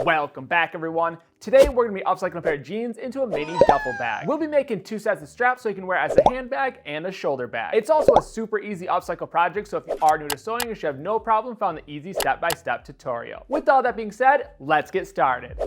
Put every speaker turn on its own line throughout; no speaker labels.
Welcome back, everyone. Today we're going to be upcycling a pair of jeans into a mini duffel bag. We'll be making two sets of straps so you can wear it as a handbag and a shoulder bag. It's also a super easy upcycle project, so if you are new to sewing, you should have no problem following the easy step-by-step tutorial. With all that being said, let's get started.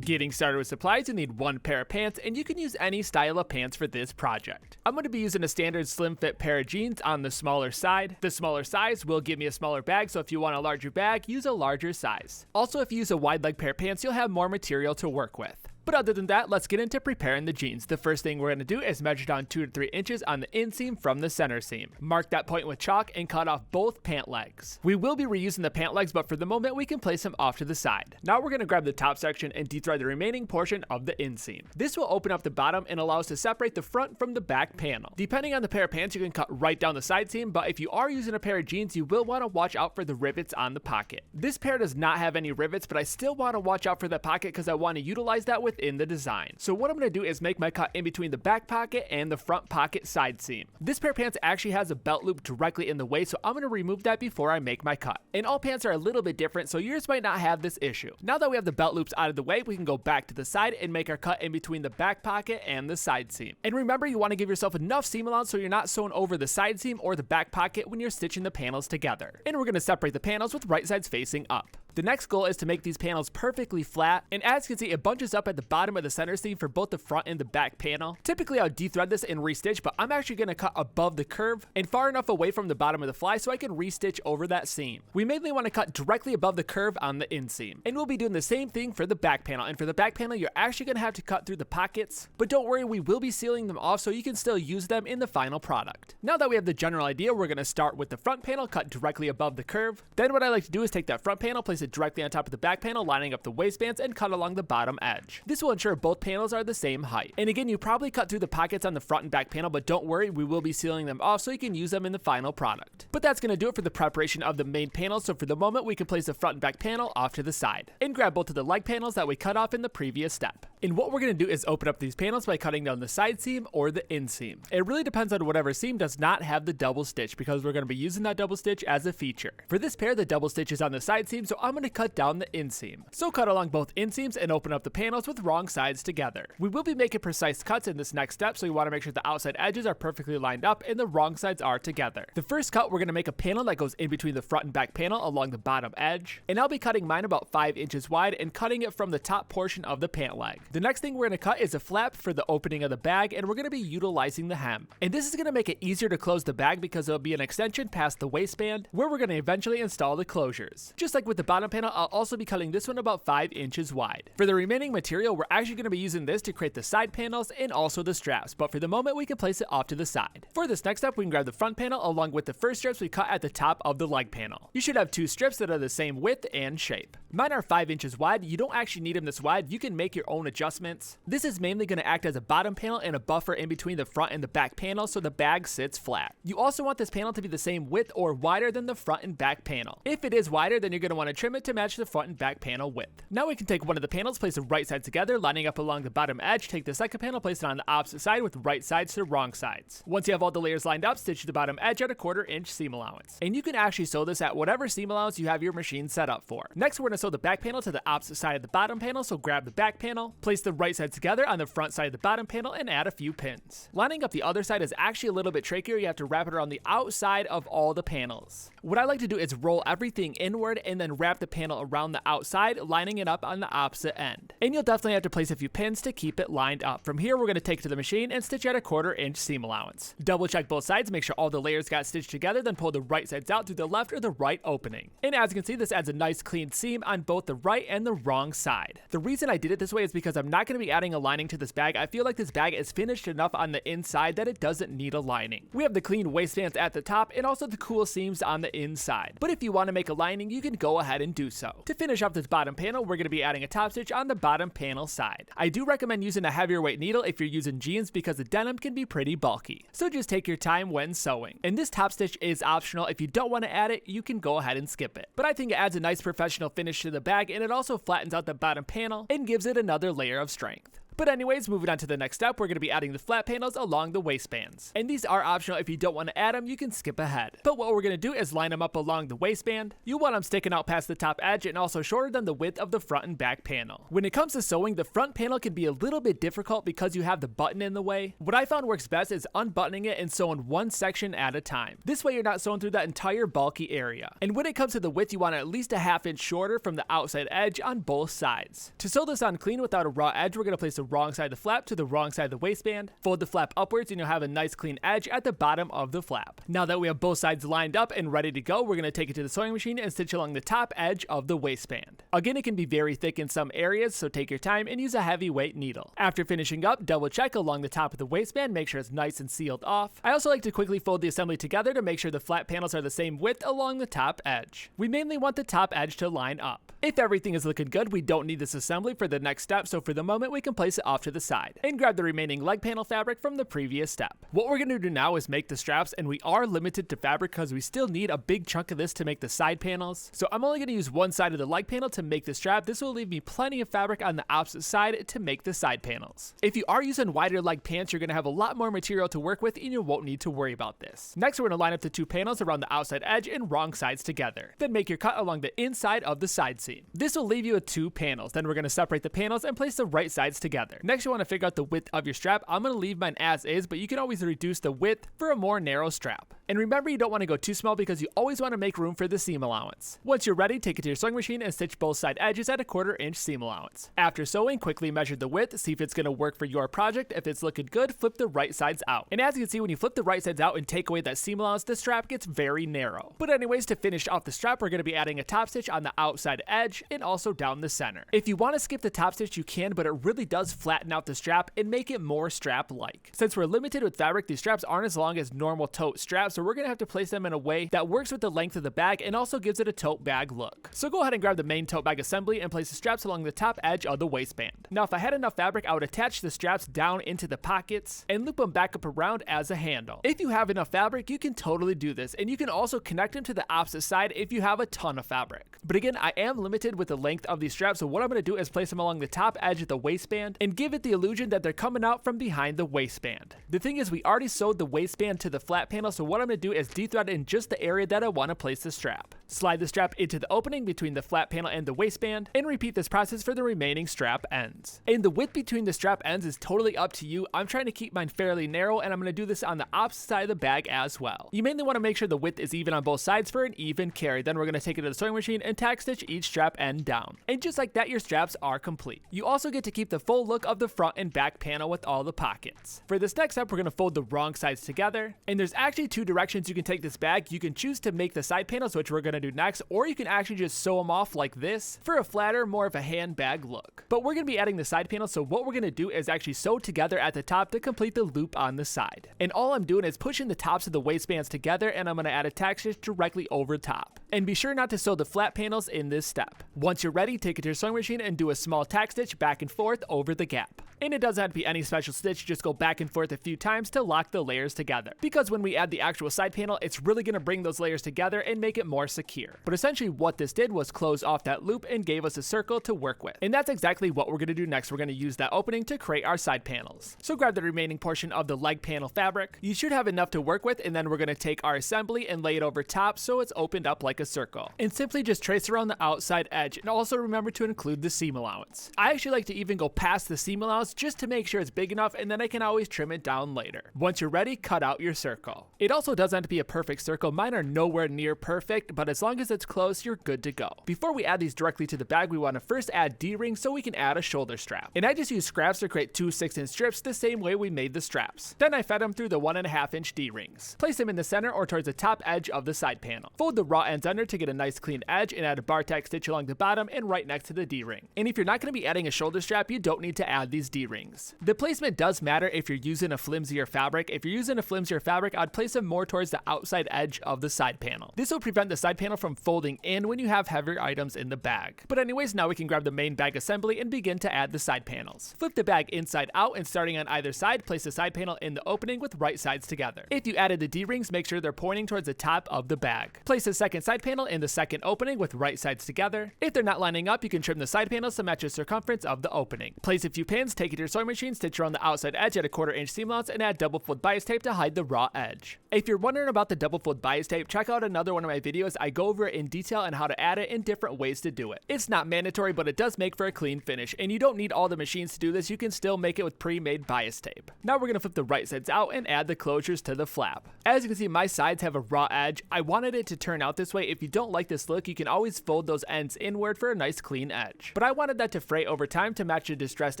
Getting started with supplies, you need one pair of pants, and you can use any style of pants for this project. I'm going to be using a standard slim fit pair of jeans on the smaller side. The smaller size will give me a smaller bag, so if you want a larger bag, use a larger size. Also, if you use a wide leg pair of pants, you'll have more material to work with. But other than that, let's get into preparing the jeans. The first thing we're going to do is measure down 2 to 3 inches on the inseam from the center seam. Mark that point with chalk and cut off both pant legs. We will be reusing the pant legs, but for the moment we can place them off to the side. Now we're going to grab the top section and dethread the remaining portion of the inseam. This will open up the bottom and allow us to separate the front from the back panel. Depending on the pair of pants, you can cut right down the side seam, but if you are using a pair of jeans, you will want to watch out for the rivets on the pocket. This pair does not have any rivets, but I still want to watch out for the pocket because I want to utilize that within the design. So what I'm going to do is make my cut in between the back pocket and the front pocket side seam. This pair of pants actually has a belt loop directly in the way, so I'm going to remove that before I make my cut. And all pants are a little bit different, so yours might not have this issue. Now that we have the belt loops out of the way, we can go back to the side and make our cut in between the back pocket and the side seam. And remember, you want to give yourself enough seam allowance so you're not sewing over the side seam or the back pocket when you're stitching the panels together. And we're going to separate the panels with right sides facing up. The next goal is to make these panels perfectly flat, and as you can see, it bunches up at the bottom of the center seam for both the front and the back panel. Typically, I'll dethread this and restitch, but I'm actually going to cut above the curve and far enough away from the bottom of the fly so I can restitch over that seam. We mainly want to cut directly above the curve on the inseam. And we'll be doing the same thing for the back panel, and for the back panel, you're actually going to have to cut through the pockets, but don't worry, we will be sealing them off so you can still use them in the final product. Now that we have the general idea, we're going to start with the front panel, cut directly above the curve. Then what I like to do is take that front panel, place it directly on top of the back panel, lining up the waistbands, and cut along the bottom edge. This will ensure both panels are the same height. And again, you probably cut through the pockets on the front and back panel, but don't worry, we will be sealing them off so you can use them in the final product. But that's going to do it for the preparation of the main panel, so for the moment we can place the front and back panel off to the side. And grab both of the leg panels that we cut off in the previous step. And what we're going to do is open up these panels by cutting down the side seam or the inseam. It really depends on whatever seam does not have the double stitch, because we're going to be using that double stitch as a feature. For this pair, the double stitch is on the side seam, so I'm going to cut down the inseam. So cut along both inseams and open up the panels with wrong sides together. We will be making precise cuts in this next step, so you want to make sure the outside edges are perfectly lined up and the wrong sides are together. The first cut, we're going to make a panel that goes in between the front and back panel along the bottom edge, and I'll be cutting mine about 5 inches wide and cutting it from the top portion of the pant leg. The next thing we're going to cut is a flap for the opening of the bag, and we're going to be utilizing the hem. And this is going to make it easier to close the bag because there'll be an extension past the waistband where we're going to eventually install the closures. Just like with the bottom panel, I'll also be cutting this one about 5 inches wide. For the remaining material, we're actually going to be using this to create the side panels and also the straps, but for the moment we can place it off to the side. For this next step, we can grab the front panel along with the first strips we cut at the top of the leg panel. You should have 2 strips that are the same width and shape. Mine are 5 inches wide. You don't actually need them this wide. You can make your own adjustments. This is mainly going to act as a bottom panel and a buffer in between the front and the back panel so the bag sits flat. You also want this panel to be the same width or wider than the front and back panel. If it is wider, then you're going to want to trim it to match the front and back panel width. Now we can take one of the panels, place the right side together, lining up along the bottom edge, take the second panel, place it on the opposite side with right sides to wrong sides. Once you have all the layers lined up, stitch the bottom edge at a 1/4 inch seam allowance. And you can actually sew this at whatever seam allowance you have your machine set up for. Next, we're going to sew the back panel to the opposite side of the bottom panel, so grab the back panel, place the right side together on the front side of the bottom panel, and add a few pins. Lining up the other side is actually a little bit trickier. You have to wrap it around the outside of all the panels. What I like to do is roll everything inward and then wrap the panel around the outside, lining it up on the opposite end. And you'll definitely have to place a few pins to keep it lined up. From here, we're going to take it to the machine and stitch at a 1/4 inch seam allowance. Double check both sides, make sure all the layers got stitched together, then pull the right sides out through the left or the right opening. And as you can see, this adds a nice clean seam on both the right and the wrong side. The reason I did it this way is because I'm not going to be adding a lining to this bag. I feel like this bag is finished enough on the inside that it doesn't need a lining. We have the clean waistbands at the top and also the cool seams on the inside. But if you want to make a lining, you can go ahead and do so. To finish off this bottom panel, we're going to be adding a top stitch on the bottom panel side. I do recommend using a heavier weight needle if you're using jeans because the denim can be pretty bulky. So just take your time when sewing. And this top stitch is optional. If you don't want to add it, you can go ahead and skip it. But I think it adds a nice professional finish to the bag, and it also flattens out the bottom panel and gives it another layer of strength. But anyways, moving on to the next step, we're going to be adding the flat panels along the waistbands. And these are optional. If you don't want to add them, you can skip ahead. But what we're going to do is line them up along the waistband. You want them sticking out past the top edge and also shorter than the width of the front and back panel. When it comes to sewing, the front panel can be a little bit difficult because you have the button in the way. What I found works best is unbuttoning it and sewing one section at a time. This way you're not sewing through that entire bulky area. And when it comes to the width, you want it at least a half inch shorter from the outside edge on both sides. To sew this on clean without a raw edge, we're going to place the wrong side of the flap to the wrong side of the waistband, fold the flap upwards, and you'll have a nice clean edge at the bottom of the flap. Now that we have both sides lined up and ready to go, we're going to take it to the sewing machine and stitch along the top edge of the waistband. Again, it can be very thick in some areas, so take your time and use a heavyweight needle. After finishing up, double check along the top of the waistband, make sure it's nice and sealed off. I also like to quickly fold the assembly together to make sure the flat panels are the same width along the top edge. We mainly want the top edge to line up. If everything is looking good, we don't need this assembly for the next step, so for the moment we can place it off to the side and grab the remaining leg panel fabric from the previous step. What we're going to do now is make the straps, and we are limited to fabric because we still need a big chunk of this to make the side panels. So I'm only going to use one side of the leg panel to make the strap. This will leave me plenty of fabric on the opposite side to make the side panels. If you are using wider leg pants, you're going to have a lot more material to work with and you won't need to worry about this. Next, we're going to line up the two panels around the outside edge and wrong sides together. Then make your cut along the inside of the side seam. This will leave you with two panels. Then we're going to separate the panels and place the right sides together. Next, you want to figure out the width of your strap. I'm going to leave mine as is, but you can always reduce the width for a more narrow strap. And remember, you don't want to go too small because you always want to make room for the seam allowance. Once you're ready, take it to your sewing machine and stitch both side edges at a 1/4 inch seam allowance. After sewing, quickly measure the width, see if it's going to work for your project. If it's looking good, flip the right sides out. And as you can see, when you flip the right sides out and take away that seam allowance, the strap gets very narrow. But anyways, to finish off the strap, we're going to be adding a top stitch on the outside edge and also down the center. If you want to skip the top stitch, you can, but it really does flatten out the strap and make it more strap-like. Since we're limited with fabric, these straps aren't as long as normal tote straps, so we're going to have to place them in a way that works with the length of the bag and also gives it a tote bag look. So go ahead and grab the main tote bag assembly and place the straps along the top edge of the waistband. Now if I had enough fabric, I would attach the straps down into the pockets and loop them back up around as a handle. If you have enough fabric, you can totally do this, and you can also connect them to the opposite side if you have a ton of fabric. But again, I am limited with the length of these straps, so what I'm going to do is place them along the top edge of the waistband and give it the illusion that they're coming out from behind the waistband. The thing is, we already sewed the waistband to the flat panel, so what I'm going to do is de-thread in just the area that I want to place the strap. Slide the strap into the opening between the flat panel and the waistband, and repeat this process for the remaining strap ends. And the width between the strap ends is totally up to you. I'm trying to keep mine fairly narrow, and I'm going to do this on the opposite side of the bag as well. You mainly want to make sure the width is even on both sides for an even carry. Then we're going to take it to the sewing machine and tack stitch each strap end down. And just like that, your straps are complete. You also get to keep the full look of the front and back panel with all the pockets. For this next step, we're going to fold the wrong sides together, and there's actually two directions you can take this bag. You can choose to make the side panels, which we're going to do next, or you can actually just sew them off like this for a flatter, more of a handbag look. But we're going to be adding the side panels, so what we're going to do is actually sew together at the top to complete the loop on the side. And all I'm doing is pushing the tops of the waistbands together, and I'm going to add a tack stitch directly over top. And be sure not to sew the flat panels in this step. Once you're ready, take it to your sewing machine and do a small tack stitch back and forth over the gap. And it doesn't have to be any special stitch, just go back and forth a few times to lock the layers together. Because when we add the actual side panel, it's really going to bring those layers together and make it more secure. But essentially what this did was close off that loop and gave us a circle to work with. And that's exactly what we're going to do next. We're going to use that opening to create our side panels. So grab the remaining portion of the leg panel fabric. You should have enough to work with, and then we're going to take our assembly and lay it over top so it's opened up like a circle. And simply just trace around the outside edge, and also remember to include the seam allowance. I actually like to even go past the seam allowance just to make sure it's big enough, and then I can always trim it down later. Once you're ready, cut out your circle. It also doesn't have to be a perfect circle. Mine are nowhere near perfect, but as long as it's close, you're good to go. Before we add these directly to the bag, we want to first add D-rings so we can add a shoulder strap. And I just use scraps to create two 6-inch strips the same way we made the straps. Then I fed them through the 1.5-inch D-rings. Place them in the center or towards the top edge of the side panel. Fold the raw ends under to get a nice clean edge, and add a bar tack stitch along the bottom and right next to the D-ring. And if you're not going to be adding a shoulder strap, you don't need to add these D-rings. The placement does matter if you're using a flimsier fabric. If you're using a flimsier fabric, I'd place them more towards the outside edge of the side panel. This will prevent the side panel from folding in when you have heavier items in the bag. But anyways, now we can grab the main bag assembly and begin to add the side panels. Flip the bag inside out, and starting on either side, place the side panel in the opening with right sides together. If you added the D-rings, make sure they're pointing towards the top of the bag. Place the second side panel in the second opening with right sides together. If they're not lining up, you can trim the side panels to match the circumference of the opening. Place a few pins, take take it to your sewing machine, stitch around the outside edge at a 1/4 inch seam allowance, and add double fold bias tape to hide the raw edge. If you're wondering about the double fold bias tape, check out another one of my videos. I go over it in detail and how to add it and different ways to do it. It's not mandatory, but it does make for a clean finish, and you don't need all the machines to do this. You can still make it with pre-made bias tape. Now we're going to flip the right sides out and add the closures to the flap. As you can see, my sides have a raw edge. I wanted it to turn out this way. If you don't like this look, you can always fold those ends inward for a nice clean edge. But I wanted that to fray over time to match the distressed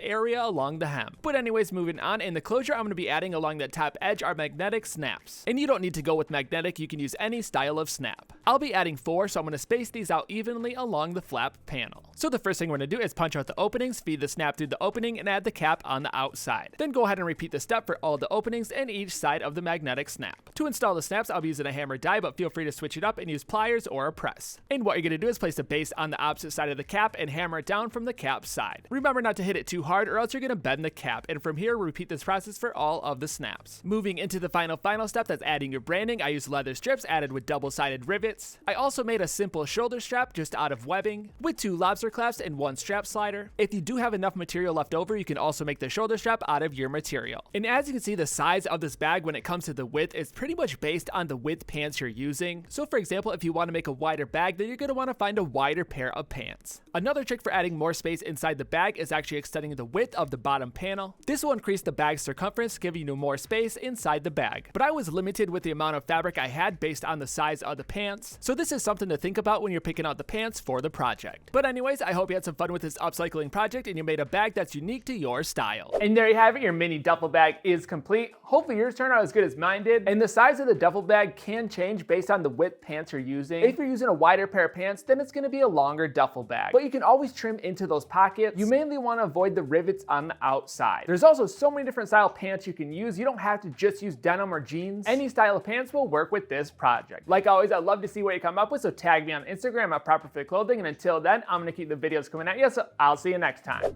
area along the hem. But anyways, moving on, in the closure I'm going to be adding along that top edge are magnetic snaps. And you don't need to go with magnetic, you can use any style of snap. I'll be adding 4, so I'm going to space these out evenly along the flap panel. So the first thing we're going to do is punch out the openings, feed the snap through the opening, and add the cap on the outside. Then go ahead and repeat the step for all the openings and each side of the magnetic snap. To install the snaps, I'll be using a hammer die, but feel free to switch it up and use pliers or a press. And what you're going to do is place the base on the opposite side of the cap and hammer it down from the cap side. Remember not to hit it too hard or else you're going to bend the cap, and from here repeat this process for all of the snaps. Moving into the final step, that's adding your branding. I use leather strips added with double-sided rivets. I also made a simple shoulder strap just out of webbing with 2 lobster clasps and 1 strap slider. If you do have enough material left over, you can also make the shoulder strap out of your material. And as you can see, the size of this bag when it comes to the width is pretty much based on the width pants you're using. So for example, if you want to make a wider bag, then you're going to want to find a wider pair of pants. Another trick for adding more space inside the bag is actually extending the width of the bottom panel. This will increase the bag's circumference, giving you more space inside the bag. But I was limited with the amount of fabric I had based on the size of the pants, so this is something to think about when you're picking out the pants for the project. But anyways, I hope you had some fun with this upcycling project and you made a bag that's unique to your style. And there you have it, your mini duffel bag is complete. Hopefully yours turned out as good as mine did. And the size of the duffel bag can change based on the width pants you're using. If you're using a wider pair of pants, then it's going to be a longer duffel bag. But you can always trim into those pockets. You mainly want to avoid the rivets on the outside. There's also so many different style pants you can use. You don't have to just use denim or jeans. Any style of pants will work with this project. Like always, I'd love to see what you come up with, so tag me on Instagram at ProperFitClothing. And until then, I'm going to keep the videos coming at you, so I'll see you next time.